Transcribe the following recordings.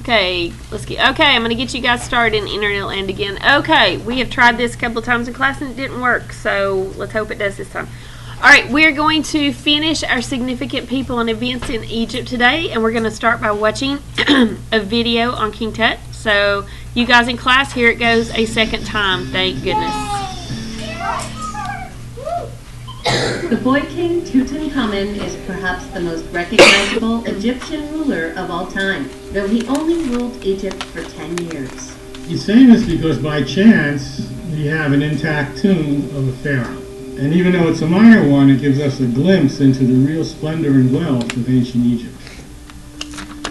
Okay, I'm going to get you guys started in Internet Land again. Okay, we have tried this a couple of times in class and it didn't work, so let's hope it does this time. Alright, we're going to finish our significant people and events in Egypt today, and we're going to start by watching a video on King Tut. So, you guys in class, here it goes a second time, thank goodness. The boy king Tutankhamun is perhaps the most recognizable Egyptian ruler of all time, though he only ruled Egypt for 10 years. He's famous because by chance we have an intact tomb of a pharaoh. And even though it's a minor one, it gives us a glimpse into the real splendor and wealth of ancient Egypt.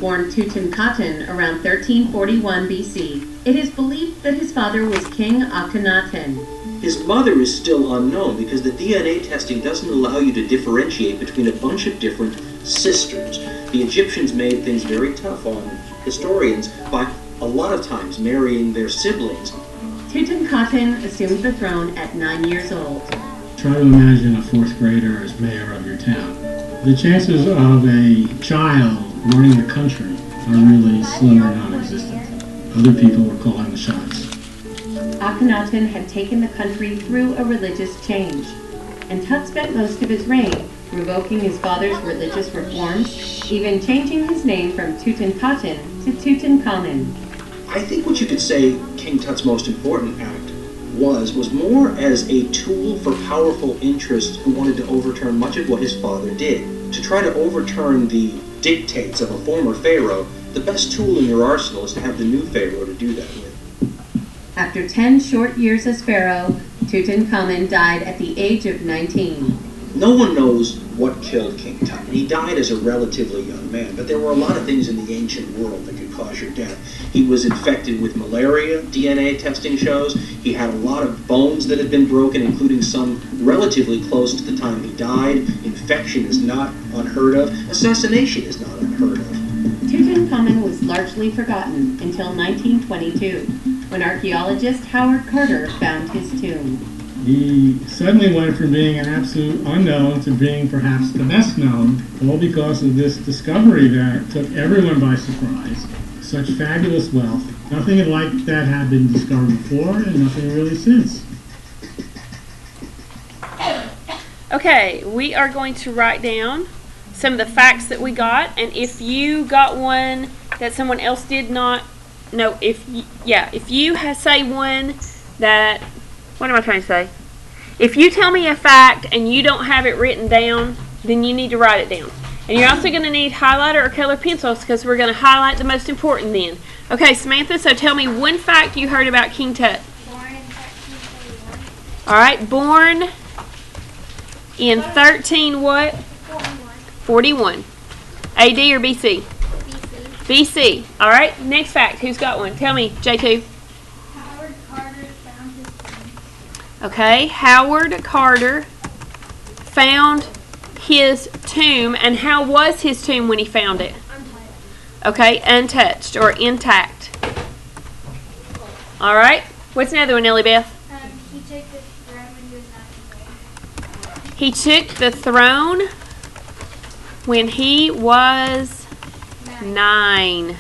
Born Tutankhamun around 1341 BC, it is believed that his father was King Akhenaten. His mother is still unknown because the DNA testing doesn't allow you to differentiate between a bunch of different sisters. The Egyptians made things very tough on historians by a lot of times marrying their siblings. Tutankhamun assumed the throne at 9 years old. Try to imagine a fourth grader as mayor of your town. The chances of a child running the country are really slim or non-existent. Other people were calling the shots. Akhenaten had taken the country through a religious change, and Tut spent most of his reign revoking his father's religious reforms, even changing his name from Tutankhaten to Tutankhamun. I think what you could say King Tut's most important act was more as a tool for powerful interests who wanted to overturn much of what his father did. To try to overturn the dictates of a former pharaoh, the best tool in your arsenal is to have the new pharaoh to do that with. After 10 short years as pharaoh, Tutankhamun died at the age of 19. No one knows what killed King Tut. He died as a relatively young man, but there were a lot of things in the ancient world that could cause your death. He was infected with malaria, DNA testing shows. He had a lot of bones that had been broken, including some relatively close to the time he died. Infection is not unheard of. Assassination is not unheard of. Tutankhamun was largely forgotten until 1922, when archaeologist Howard Carter found his tomb. He suddenly went from being an absolute unknown to being perhaps the best known, all because of this discovery that took everyone by surprise. Such fabulous wealth. Nothing like that had been discovered before, and nothing really since. Okay, we are going to write down some of the facts that we got, and if you got one that someone else did not, no, if you say one that, what am I trying to say? If you tell me a fact and you don't have it written down, then you need to write it down. And you're also going to need highlighter or color pencils because we're going to highlight the most important then. Okay, Samantha, so tell me one fact you heard about King Tut. Born in 1341. Alright, born in 13 what? 41. AD or BC? BC. Alright, next fact. Who's got one? Tell me, J2. Howard Carter found his tomb. Okay, Howard Carter found his tomb. And how was his tomb when he found it? Untouched. Okay, untouched or intact. Alright, what's another one, Nellie Beth? He took the throne when he was 9. He took the throne when he was 9.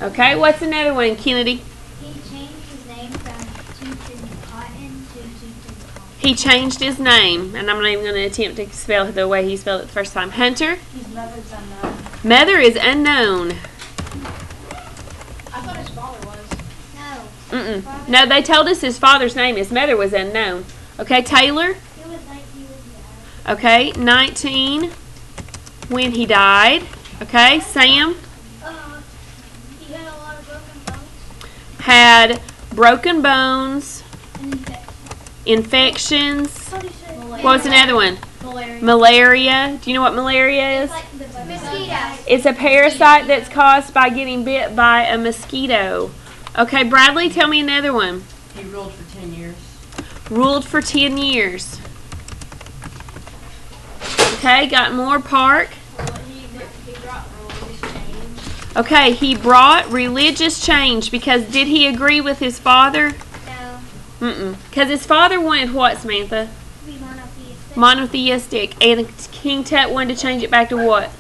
Okay, what's another one, Kennedy? He changed his name from Tutankhaten to Tutankhamun. He changed his name, and I'm not even going to attempt to spell it the way he spelled it the first time. Hunter? His mother's unknown. Mother is unknown. I thought his father was. No. No, they told us his father's name. His mother was unknown. Okay, Taylor? He was 19 when he died. Okay, 19 when he died. Okay, Sam? He had a lot of broken bones Had broken bones, and infections. What did he say? What was another one? Malaria. Malaria. Do you know what malaria is? Like the mosquitoes. It's a parasite that's caused by getting bit by a mosquito. Okay, Bradley, tell me another one. He ruled for 10 years. Ruled for 10 years. Okay, got more. Park. He brought religious change. Okay, he brought religious change because did he agree with his father? No. Because his father wanted what, Samantha? Be monotheistic. Monotheistic. And King Tut wanted to change it back to what?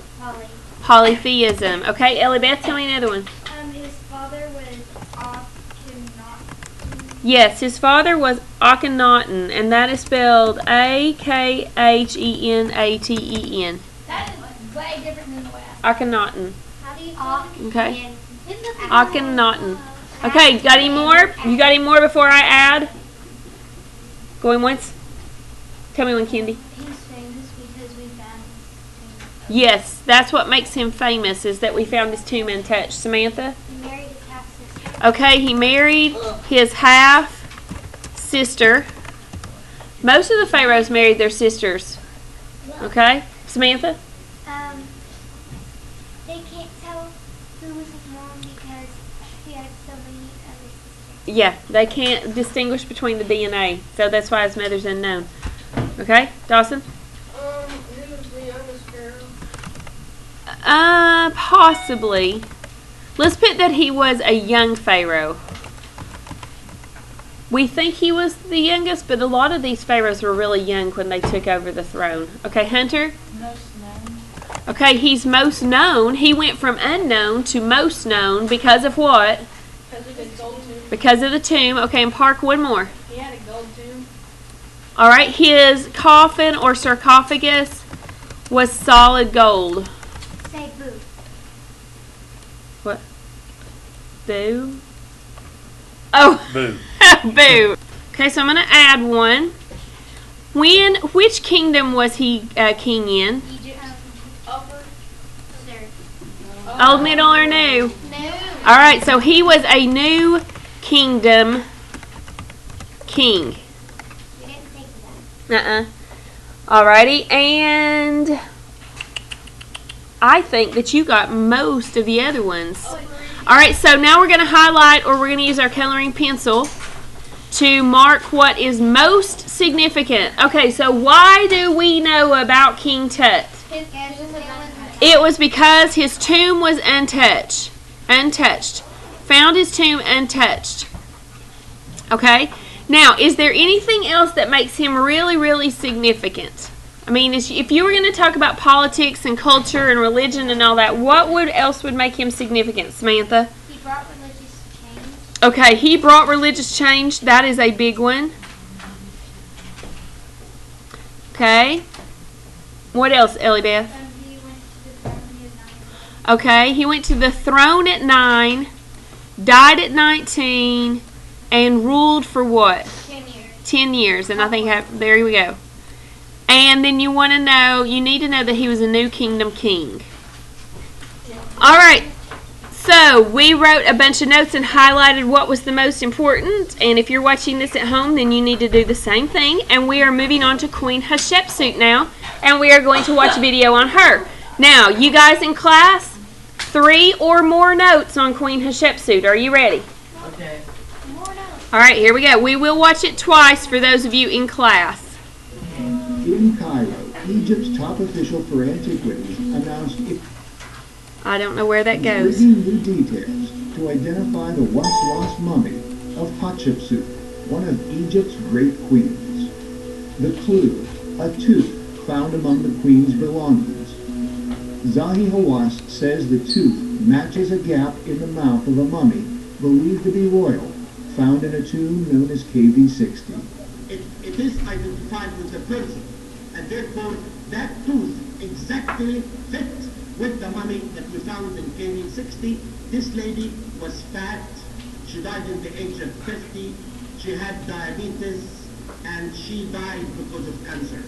Polytheism. Okay, Ellie Beth, tell me another one. His father was Akhenaten. Yes, his father was Akhenaten, and that is spelled Akhenaten. That is way different than the way I Akhenaten. How do you spell it? Okay. Akhenaten. Okay, got any more? You got any more before I add? Going once? Tell me when, Kendi. He's famous because we found his tomb. Yes, that's what makes him famous, is that we found his tomb untouched. Samantha? He married his half sister. Okay, he married his half sister. Most of the pharaohs married their sisters. Okay? Samantha? They can't tell who was his mom because he had so many other sisters. Yeah, they can't distinguish between the DNA, so that's why his mother's unknown. Okay, Dawson? Who was the youngest pharaoh? Possibly. Let's put that he was a young pharaoh. We think he was the youngest, but a lot of these pharaohs were really young when they took over the throne. Okay, Hunter? Most known. Okay, he's most known. He went from unknown to most known because of what? Because of his gold tomb. Because of the tomb. Okay, and Park, one more. He had a gold tomb. All right, his coffin or sarcophagus was solid gold. Say boo. What? Boo? Oh. Boo. Boo. Okay, so I'm going to add one. Which kingdom was he king in? Egypt. Upper. Old, Middle, or New? No. All right, so he was a new kingdom king. We didn't think of that. Alrighty, and I think that you got most of the other ones. Alright, so now we're going to highlight, or we're going to use our coloring pencil to mark what is most significant. Okay, so why do we know about King Tut? It was because his tomb was untouched. Found his tomb untouched. Okay? Now, is there anything else that makes him really, really significant? I mean, if you were going to talk about politics and culture and religion and all that, what else would make him significant, Samantha? He brought religious change. Okay, he brought religious change. That is a big one. Okay. What else, Ellie Beth? He went to the throne when he was 9. Okay, he went to the throne at 9, died at 19, and ruled for what? 10 years. 10 years. And I think there we go. And then you need to know that he was a new kingdom king. All right. So we wrote a bunch of notes and highlighted what was the most important. And if you're watching this at home, then you need to do the same thing. And we are moving on to Queen Hatshepsut now. And we are going to watch a video on her. Now, you guys in class, 3 or more notes on Queen Hatshepsut. Are you ready? Okay. More notes. All right, here we go. We will watch it twice for those of you in class. In Cairo, Egypt's top official for antiquities announced I don't know where that goes. intriguing new details to identify the once-lost mummy of Hatshepsut, one of Egypt's great queens. The clue, a tooth found among the queen's belongings. Zahi Hawass says the tooth matches a gap in the mouth of a mummy believed to be royal, found in a tomb known as KV60. It is identified with the person, and therefore that tooth exactly fits with the mummy that we found in KV60. This lady was fat, she died in the age of 50, she had diabetes, and she died because of cancer.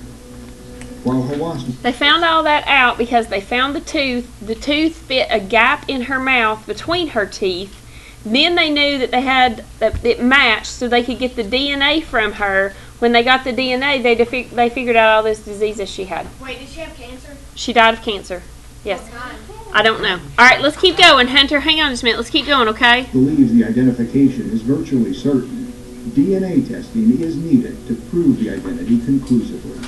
While Hawass They found all that out because they found the tooth. The tooth fit a gap in her mouth between her teeth. Then they knew that it matched, so they could get the DNA from her. When they got the DNA, they figured out all those diseases she had. Wait, did she have cancer? She died of cancer. Yes. What kind? I don't know. All right, let's keep going. Hunter, hang on just a minute. Let's keep going, okay? believes the identification is virtually certain. DNA testing is needed to prove the identity conclusively.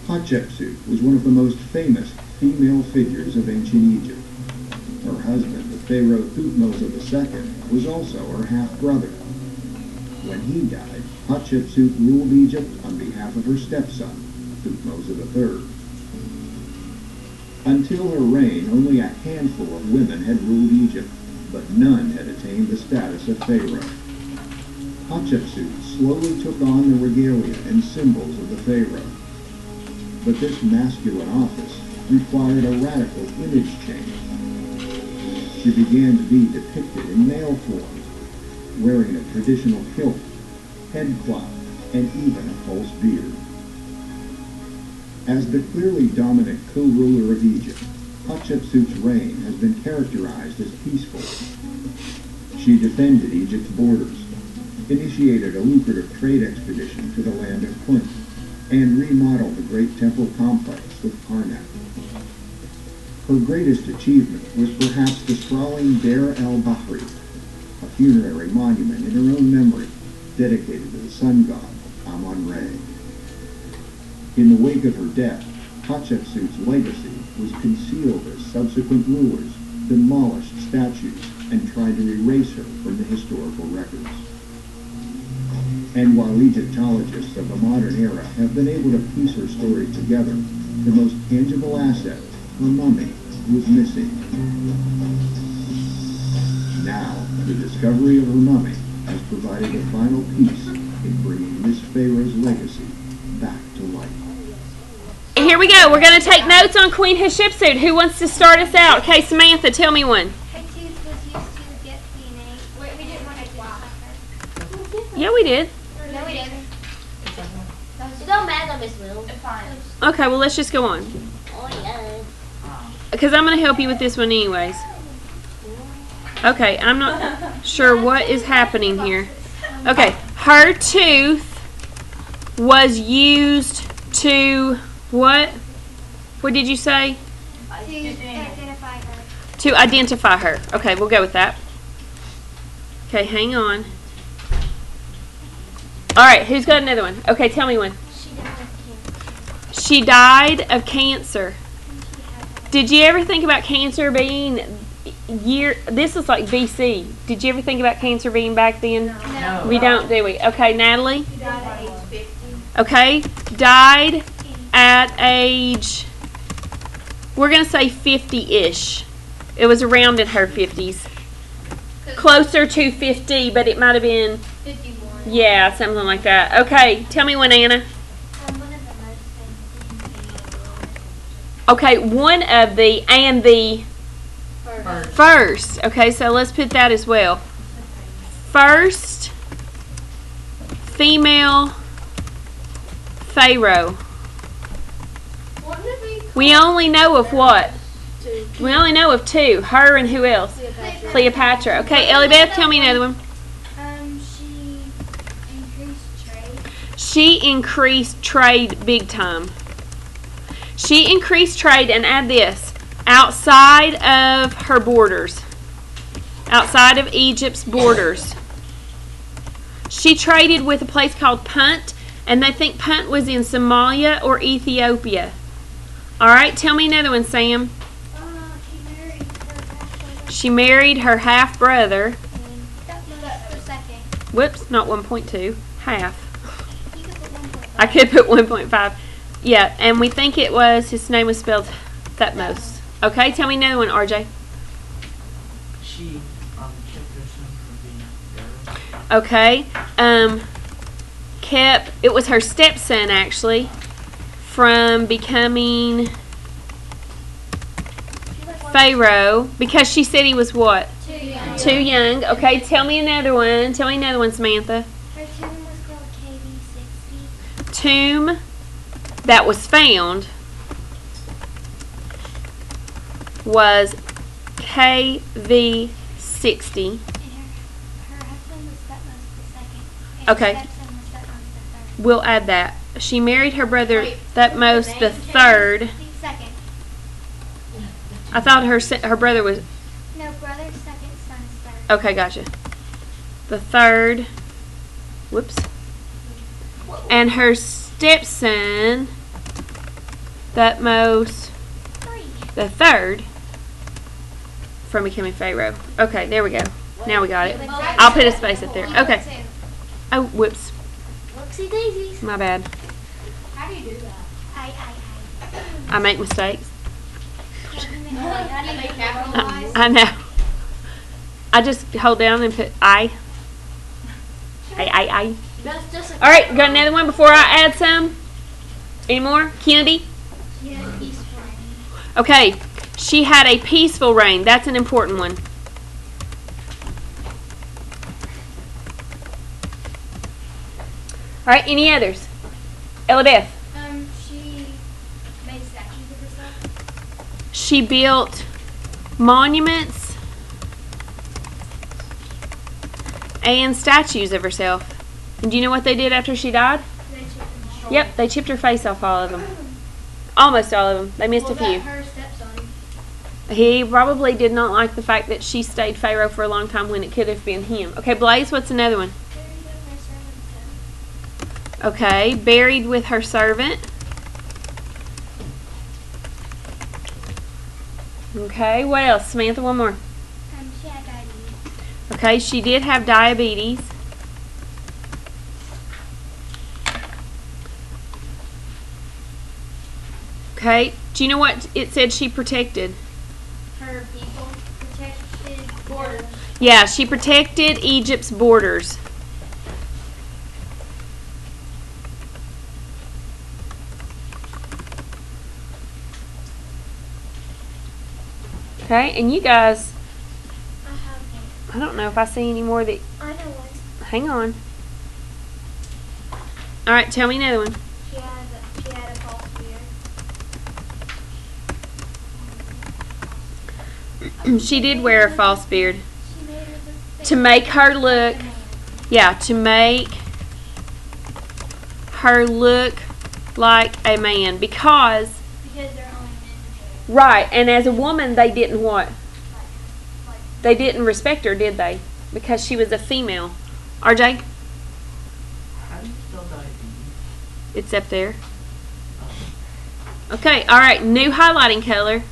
Hatshepsut was one of the most famous female figures of ancient Egypt. Her husband, the pharaoh Thutmose II, was also her half-brother. When he died, Hatshepsut ruled Egypt on behalf of her stepson, Thutmose III. Until her reign, only a handful of women had ruled Egypt, but none had attained the status of pharaoh. Hatshepsut slowly took on the regalia and symbols of the pharaoh. But this masculine office required a radical image change. She began to be depicted in male form, wearing a traditional kilt, headcloth, and even a false beard. As the clearly dominant co-ruler of Egypt, Hatshepsut's reign has been characterized as peaceful. She defended Egypt's borders, initiated a lucrative trade expedition to the land of Punt, and remodeled the great temple complex with Karnak. Her greatest achievement was perhaps the sprawling Deir el-Bahri, a funerary monument in her own memory dedicated to the sun god Amun-Re. In the wake of her death, Hatshepsut's legacy was concealed as subsequent rulers demolished statues and tried to erase her from the historical records. And while Egyptologists of the modern era have been able to piece her story together, the most tangible asset, her mummy, was missing. Now, the discovery of her mummy has provided the final piece in bringing this pharaoh's legacy back to life. Here we go. We're going to take notes on Queen Hatshepsut. Who wants to start us out? Okay, Samantha, tell me one. Her tooth was used to get DNA. Wait, we didn't want to wow. Yeah, we did. No, we didn't. It don't matter, Miss Will. It's fine. Okay, well, let's just go on. Oh, yeah. Because I'm going to help you with this one anyways. Okay, I'm not sure what is happening here. Okay, her tooth was used to what? What did you say? To identify her. To identify her. Okay, we'll go with that. Okay, hang on. All right, who's got another one? Okay, tell me one. She died of cancer. She died of cancer. Did you ever think about cancer being this is like BC. Did you ever think about cancer being back then? No. We don't, do we? Okay, Natalie? She died at age 50. Okay, died at age, we're going to say 50-ish. It was around in her 50s. Closer to 50, but it might have been, 51. yeah, something like that. Okay, tell me one, Anna. One of the most famous. Okay, one of the, and the first. Okay, so let's put that as well. First female pharaoh. Wouldn't it be We only know of what? to We only know of two. Her and who else? Cleopatra. Okay, Ellie Beth, tell me another one. She increased trade. She increased trade big time. She increased trade, and add this, outside of her borders. Outside of Egypt's borders. She traded with a place called Punt, and they think Punt was in Somalia or Ethiopia. Alright, tell me another one, Sam. She married her half-brother. She married her half-brother. That was the second. Whoops, not 1.2. Half. You could put 1.5. I could put 1.5. Yeah, and we think it was, his name was spelled Thutmose. Okay, tell me another one, RJ. She kept her son from being pharaoh. Okay, it was her stepson actually, from becoming pharaoh, because she said he was what? Too young. Too young. Okay, tell me another one. Tell me another one, Samantha. Her tomb was called KV-60. Tomb that was found was KV-60. And her husband was Thutmose the second. And Okay. her stepson was Thutmose the third. We'll add that. She married her brother Wait, Thutmose the third. The second. I thought her brother was. No, brother, second, son, third. Okay, gotcha. The third. Whoops. And her stepson, Thutmose the third, from becoming pharaoh. Okay, there we go. Now we got it. I'll put a space up there. Okay. Oh, whoops. Whoopsie daisies. My bad. How do you do that? I. I make mistakes. They capitalize. I know. I just hold down and put I. I. That's just a All right, got another one before I add some? Any more? Kennedy? She had a peaceful reign. Okay, she had a peaceful reign. That's an important one. All right, any others? Elabeth. She made statues of herself. She built monuments and statues of herself. And do you know what they did after she died? They chipped them off. Yep, they chipped her face off, all of them. Almost all of them. They missed a Was few. that her stepson? He probably did not like the fact that she stayed Pharaoh for a long time when it could have been him. Okay, Blaze, what's another one? Buried with her servants. Okay, buried with her servant. Okay, what else? Samantha, one more. She had diabetes. Okay, she did have diabetes. Okay, do you know what it said she protected? Her people protected borders. Yeah, she protected Egypt's borders. Okay, and you guys, I have one. I don't know if I see any more that, I know one. hang on. All right, tell me another one. She had a false beard. She did wear a false beard She made her look to make her look, yeah, to make her look like a man because, because they're only men. right, and as a woman they didn't what? Like They didn't respect her, did they? Because she was a female. RJ, How do you spell diabetes? it's up there. Okay, all right, new highlighting color.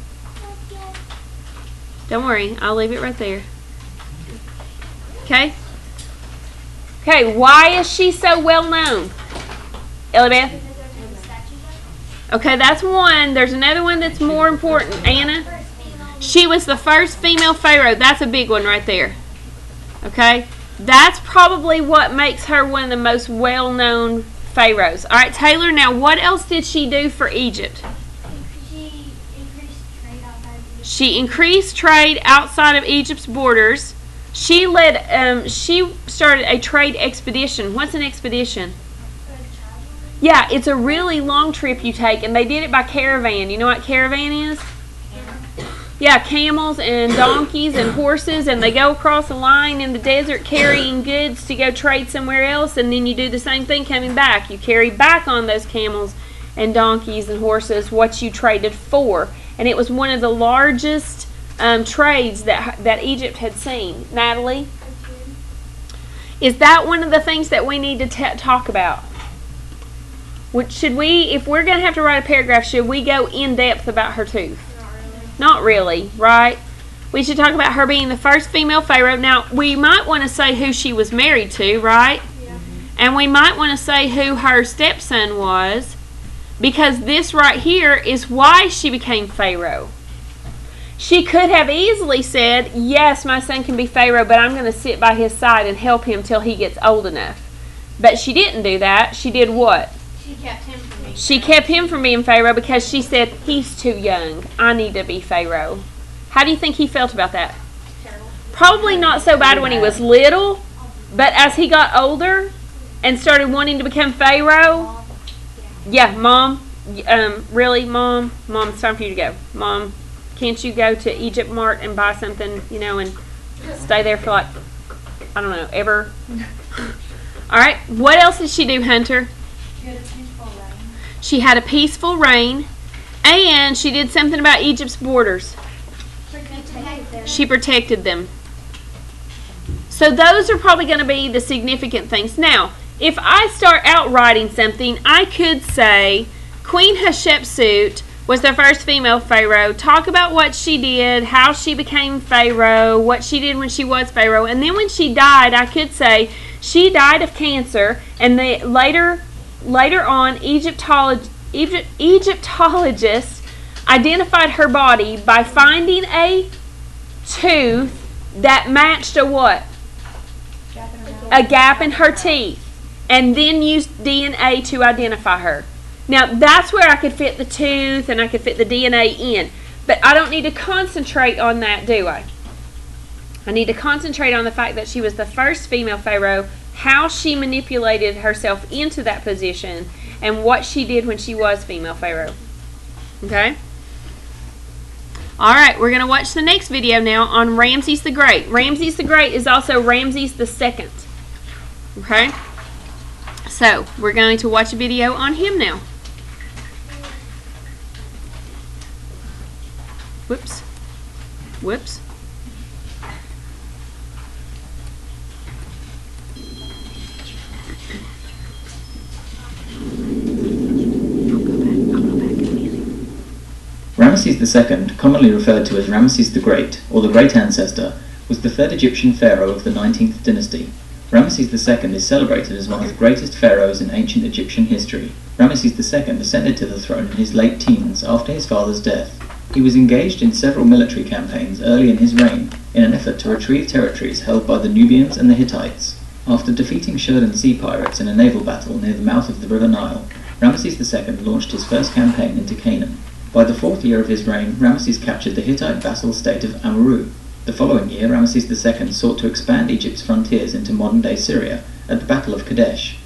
Don't worry, I'll leave it right there. Okay? Okay, why is she so well known? Elabeth? because there's a statue of Okay, that's one. There's another one that's more important. Anna? her. First female. She was the first female pharaoh. That's a big one right there. Okay? That's probably what makes her one of the most well-known pharaohs. All right, Taylor, now what else did she do for Egypt? She increased trade outside of Egypt. She increased trade outside of Egypt's borders. She led, she started a trade expedition. What's an expedition? Yeah, it's a really long trip you take, and they did it by caravan. You know what caravan is? Yeah, camels and donkeys and horses, and they go across a line in the desert carrying goods to go trade somewhere else, and then you do the same thing coming back. You carry back on those camels and donkeys and horses what you traded for. And it was one of the largest trades that Egypt had seen. Natalie? Is that one of the things that we need to talk about? Should we, if we're going to have to write a paragraph, should we go in depth about her tooth? Not really, right? We should talk about her being the first female pharaoh. Now, we might want to say who she was married to, right? Yeah. And we might want to say who her stepson was, because this right here is why she became pharaoh. She could have easily said, yes, my son can be pharaoh, but I'm going to sit by his side and help him till he gets old enough. But she didn't do that. She did what? She kept him from me. She kept him from being pharaoh because she said, he's too young. I need to be pharaoh. How do you think he felt about that? Terrible. Probably not so bad when he was little, but as he got older and started wanting to become pharaoh, yeah, Mom, really, Mom, it's time for you to go. Mom, can't you go to Egypt Mart and buy something, and stay there for like, I don't know, ever? All right, what else did she do, Hunter? She had a peaceful reign, and she did something about Egypt's borders. She protected them. So those are probably going to be the significant things. Now, if I start out writing something, I could say Queen Hatshepsut was the first female pharaoh. Talk about what she did, how she became pharaoh, what she did when she was pharaoh. And then when she died, I could say she died of cancer, and later on Egyptologists identified her body by finding a tooth that matched a what? A gap in her teeth, and then used DNA to identify her. Now, that's where I could fit the tooth and I could fit the DNA in. But I don't need to concentrate on that, do I? I need to concentrate on the fact that she was the first female pharaoh, how she manipulated herself into that position, and what she did when she was female pharaoh. Okay? Alright, we're going to watch the next video now on Ramses the Great. Ramses the Great is also Ramses the Second. Okay? So, we're going to watch a video on him now. Whoops. Whoops. Ramses II, commonly referred to as Ramses the Great, or the Great Ancestor, was the third Egyptian pharaoh of the 19th dynasty. Ramses II is celebrated as one of the greatest pharaohs in ancient Egyptian history. Ramses II ascended to the throne in his late teens after his father's death. He was engaged in several military campaigns early in his reign in an effort to retrieve territories held by the Nubians and the Hittites. After defeating Sheridan sea pirates in a naval battle near the mouth of the River Nile, Ramses II launched his first campaign into Canaan. By the 4th year of his reign, Ramses captured the Hittite vassal state of Amurru. The following year, Ramses II sought to expand Egypt's frontiers into modern-day Syria at the Battle of Kadesh.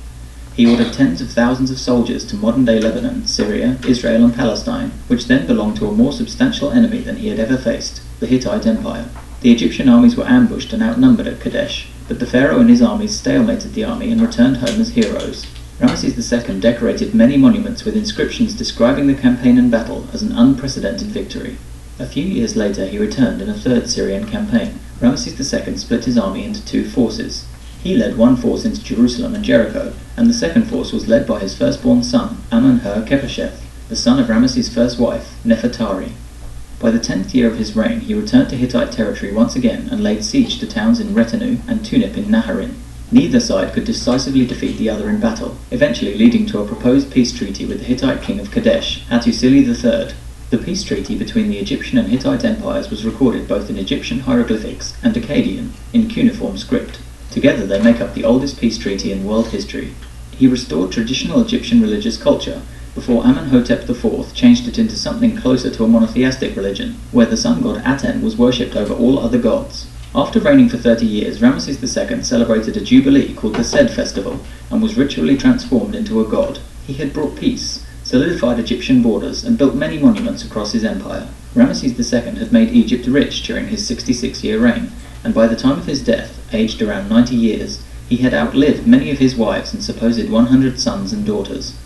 He ordered tens of thousands of soldiers to modern-day Lebanon, Syria, Israel and Palestine, which then belonged to a more substantial enemy than he had ever faced, the Hittite Empire. The Egyptian armies were ambushed and outnumbered at Kadesh, but the pharaoh and his armies stalemated the army and returned home as heroes. Ramses II decorated many monuments with inscriptions describing the campaign and battle as an unprecedented victory. A few years later he returned in a third Syrian campaign. Ramses II split his army into two forces. He led one force into Jerusalem and Jericho, and the second force was led by his firstborn son, Amun-her-Kepesheth, the son of Ramses' first wife, Nefertari. By the 10th year of his reign he returned to Hittite territory once again and laid siege to towns in Retanu and Tunip in Naharin. Neither side could decisively defeat the other in battle, eventually leading to a proposed peace treaty with the Hittite king of Kadesh, Hattusili III. The peace treaty between the Egyptian and Hittite empires was recorded both in Egyptian hieroglyphics and Akkadian, in cuneiform script. Together they make up the oldest peace treaty in world history. He restored traditional Egyptian religious culture, before Amenhotep IV changed it into something closer to a monotheistic religion, where the sun god Aten was worshipped over all other gods. After reigning for 30 years, Ramses II celebrated a jubilee called the Sed Festival and was ritually transformed into a god. He had brought peace, solidified Egyptian borders, and built many monuments across his empire. Ramses II had made Egypt rich during his 66-year reign, and by the time of his death, aged around 90 years, he had outlived many of his wives and supposed 100 sons and daughters.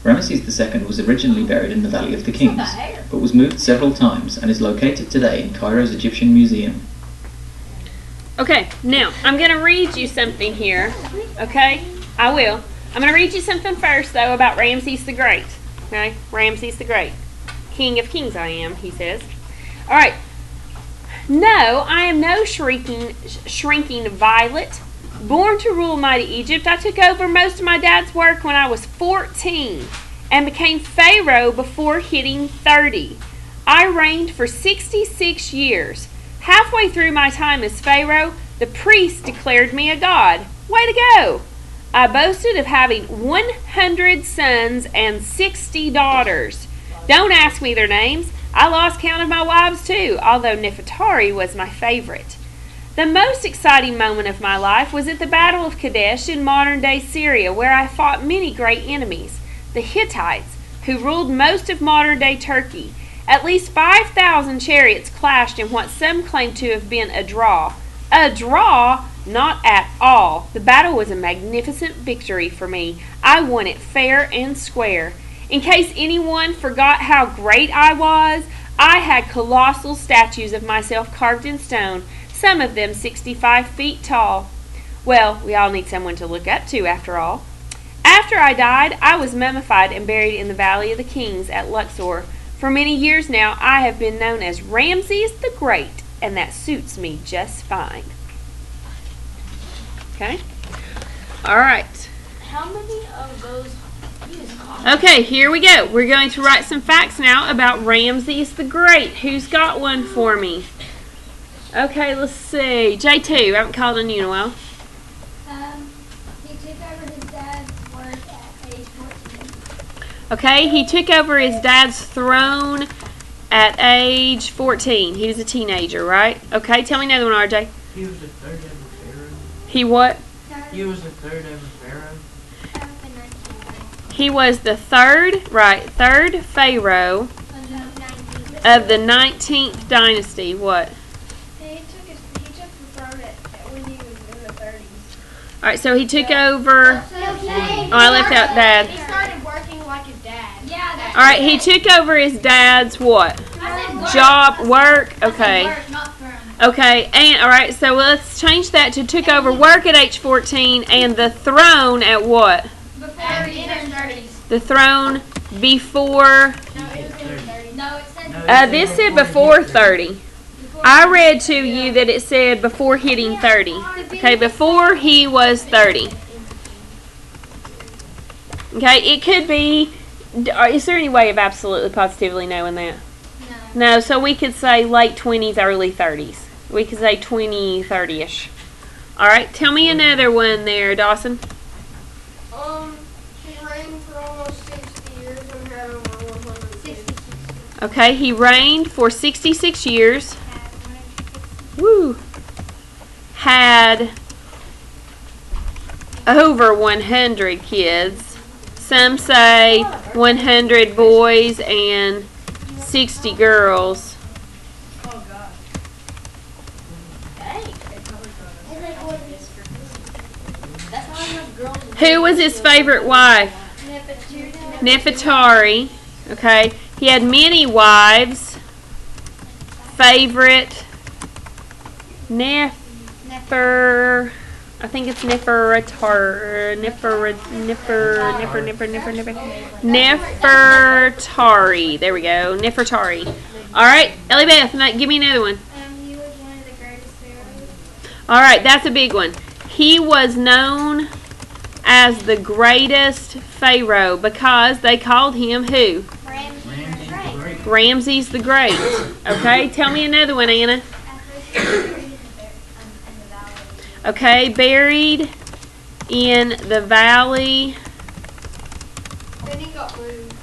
Ramses II was originally buried in the Valley of the Kings, but was moved several times and is located today in Cairo's Egyptian Museum. Okay, now, I'm going to read you something here, okay? I will. I'm going to read you something first, though, about Ramses the Great, okay? Ramses the Great. King of kings I am, he says. All right. No, I am no shrinking violet. Born to rule mighty Egypt, I took over most of my dad's work when I was 14 and became pharaoh before hitting 30. I reigned for 66 years. Halfway through my time as pharaoh, the priests declared me a god. Way to go! I boasted of having 100 sons and 60 daughters. Don't ask me their names. I lost count of my wives too, although Nefertari was my favorite. The most exciting moment of my life was at the Battle of Kadesh in modern-day Syria, where I fought many great enemies, the Hittites, who ruled most of modern-day Turkey. At least 5,000 chariots clashed in what some claim to have been a draw. A draw? Not at all. The battle was a magnificent victory for me. I won it fair and square. In case anyone forgot how great I was, I had colossal statues of myself carved in stone, some of them 65 feet tall. Well, we all need someone to look up to, after all. After I died, I was mummified and buried in the Valley of the Kings at Luxor. For many years now, I have been known as Ramses the Great, and that suits me just fine. Okay? All right. How many of those Okay, here we go. We're going to write some facts now about Ramses the Great. Who's got one for me? Okay, let's see. J2, I haven't called on you in a while. He took over his dad's work at age 14. Okay, he took over his dad's throne at age 14. He was a teenager, right? Okay, tell me another one, RJ. He was the third ever pharaoh. He what? He was the third ever pharaoh. He was the third pharaoh of the 19th dynasty. What? He took the throne when he was in the 30s. Alright, so he took over. Oh, I left out Dad. He started working like his dad. Yeah. Alright, he took over his dad's what? Job, work. Okay. Okay, and alright, so let's change that to took over work at age 14 and the throne at what? Before he turned 30s. The throne before. No, it was in the 30s. No, it said This said before 30. I read to you that it said before hitting 30. Okay, before he was 30. Okay, it could be. Is there any way of absolutely positively knowing that? No, so we could say late 20s, early 30s. We could say 20, 30-ish. Alright, tell me another one there, Dawson. He reigned for almost 60 years and had over 160. Okay, he reigned for 66 years. Woo! Had over 100 kids. Some say 100 boys and 60 girls. Oh God. Who was his favorite wife? Nefertari. Okay. He had many wives. Favorite Nefer. I think it's Nefertari. Nefertari. There we go. Nefertari. All right, Ellie Beth, give me another one. He was one of the greatest pharaohs. All right, that's a big one. He was known as the greatest pharaoh because they called him who? Ramses the Great. Okay, tell me another one, Anna. Okay, buried in the valley Then he got moved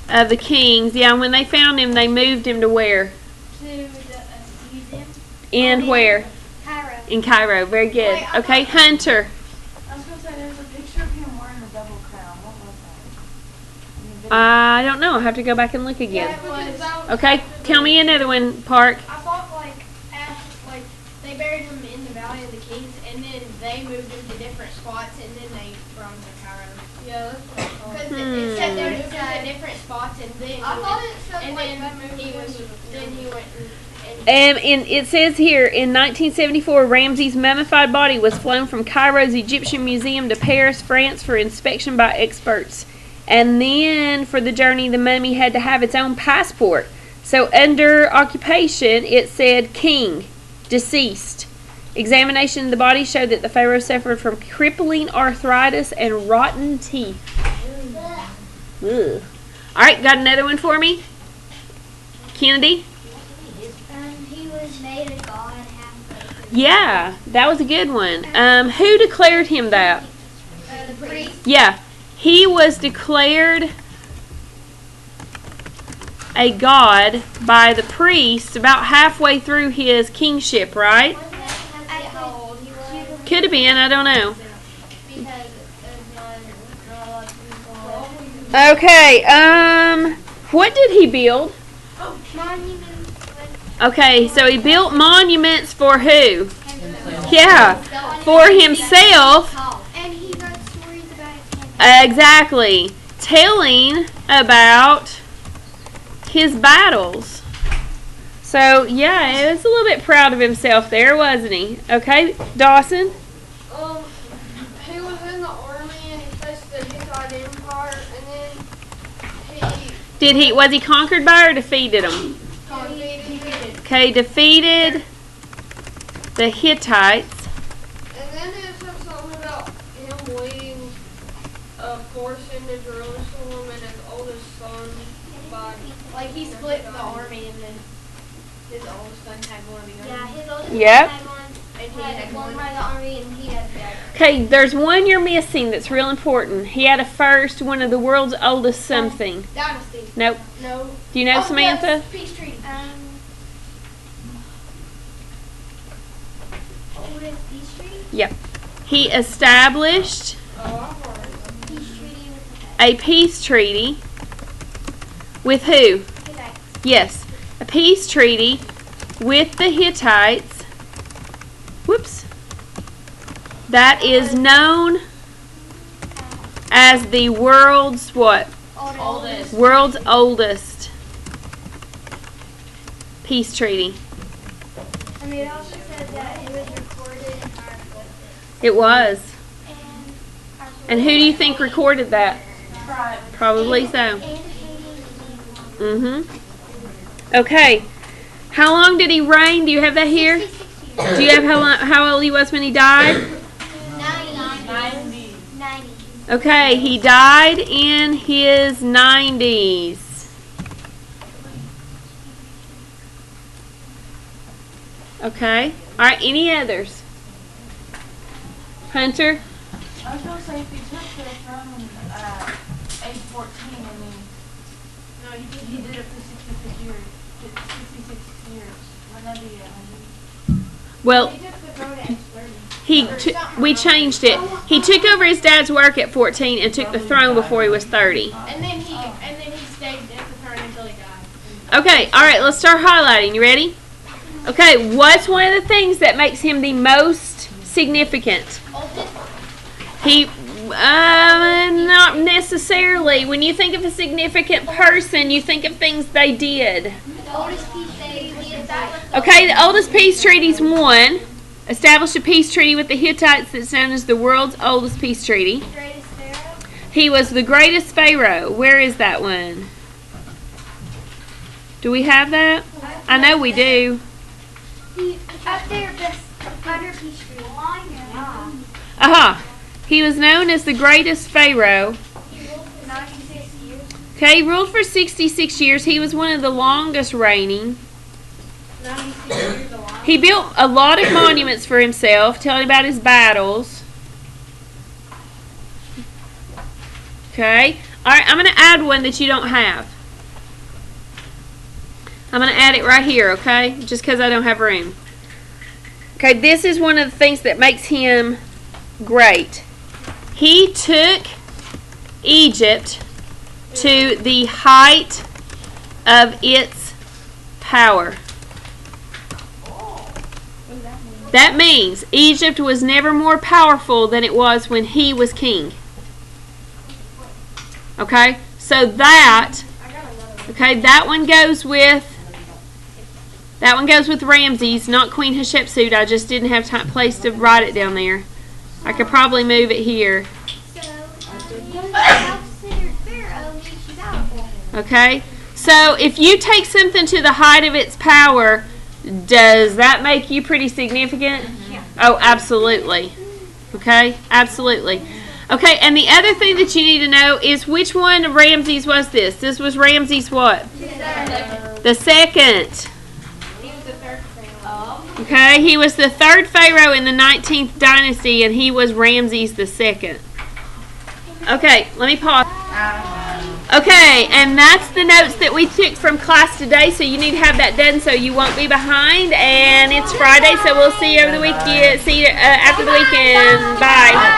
of the kings. Yeah, when they found him, they moved him to where? To the museum. In where? Cairo. In Cairo. Very good. Wait, Okay, Hunter. I was gonna say there's a picture of him wearing a double crown. What was that? I don't know. I'll have to go back and look again. because Okay, tell me another one, Park. I thought like they buried him in the Valley of the Kings, and then they moved him to different spots, and then they brought him to Cairo. Yeah, that's what I thought. Because it said they moved him to different spots, and then he went And it says here, in 1974, Ramses' mummified body was flown from Cairo's Egyptian Museum to Paris, France for inspection by experts. And then for the journey, the mummy had to have its own passport. So under occupation, it said king, deceased. Examination of the body showed that the pharaoh suffered from crippling arthritis and rotten teeth. Ugh. All right, got another one for me? Kennedy? He was made a god halfway. Yeah, that was a good one. Who declared him that? The priest. Yeah, he was declared a god by the priest about halfway through his kingship, right? How old he was. Could have been, I don't know. Because there's not a lot of people. Okay, what did he build? Monuments. Okay, so he built monuments for who? Yeah, for himself. And he wrote stories about his campaign. Exactly. Telling about his battles. So, yeah, he was a little bit proud of himself there, wasn't he? Okay, Dawson? he was in the army and he faced the Hittite Empire, and then Was he conquered by or defeated them? defeated. Okay, defeated the Hittites. And then it said something about him leading a horse into Jerusalem and his oldest son by, like he split the army and then his oldest son had one of the Yeah, armies. his oldest Yep. had one. And he Had had one one. by the army, and he had the other. Okay, there's one you're missing that's real important. He had a first, one of the world's oldest something. Dynasty. Nope. No. Do you know, Oh, Samantha? yes, peace treaty. Oldest peace treaty? Yep. He established Peace treaty with a peace treaty with who? the Hittites. Yes, a peace treaty with the Hittites. Whoops. That is known as the world's what? Oldest. World's oldest peace treaty. And it also says that it was recorded in hieroglyphics. It was. And And who do you think recorded that? Probably so. And Okay. How long did he reign? Do you have that here? 66 years. Do you have how old he was when he died? 90. Okay, he died in his 90s. Okay. All right, any others? Hunter? I was gonna say if he took the throne age 14, I mean, No, he did. he did it for 66 years. 66 years. Wouldn't that be 100? Well, He took the throne at age 30. we changed it. He took over his dad's work at 14 and took the throne before he was 30. And then he stayed at the throne until he died. Okay, all right, let's start highlighting. You ready? Okay, what's one of the things that makes him the most significant? He, not necessarily. When you think of a significant person, you think of things they did. The oldest peace treaty was established. Okay, the oldest peace treaty's one. Established a peace treaty with the Hittites that's known as the world's oldest peace treaty. Greatest pharaoh. He was the greatest pharaoh. Where is that one? Do we have that? I know we do. He up there, under peace treaty. Aha. He was known as the greatest pharaoh. He ruled for 96 years. Okay, he ruled for 66 years. He was one of the longest reigning. 96 years alive. He built a lot of monuments for himself, telling about his battles. Okay. All right, I'm going to add one that you don't have. I'm going to add it right here, okay? Just because I don't have room. Okay, this is one of the things that makes him great. He took Egypt to the height of its power. That means Egypt was never more powerful than it was when he was king. Okay? So that, okay, that one goes with Ramses, not Queen Hatshepsut. I just didn't have place to write it down there. I could probably move it here. So, self-centered pharaoh makes you powerful. Okay? So if you take something to the height of its power, does that make you pretty significant? Yeah. Oh, absolutely. Okay? Absolutely. Okay, and the other thing that you need to know is which one of Ramses was this? This was Ramses what? The second. He was the third pharaoh. Okay, he was the third pharaoh in the 19th dynasty, and he was Ramses the second. Okay, let me pause. Okay, and that's the notes that we took from class today, so you need to have that done so you won't be behind. And it's Friday, so we'll see you over the weekend. See you after the weekend. Bye.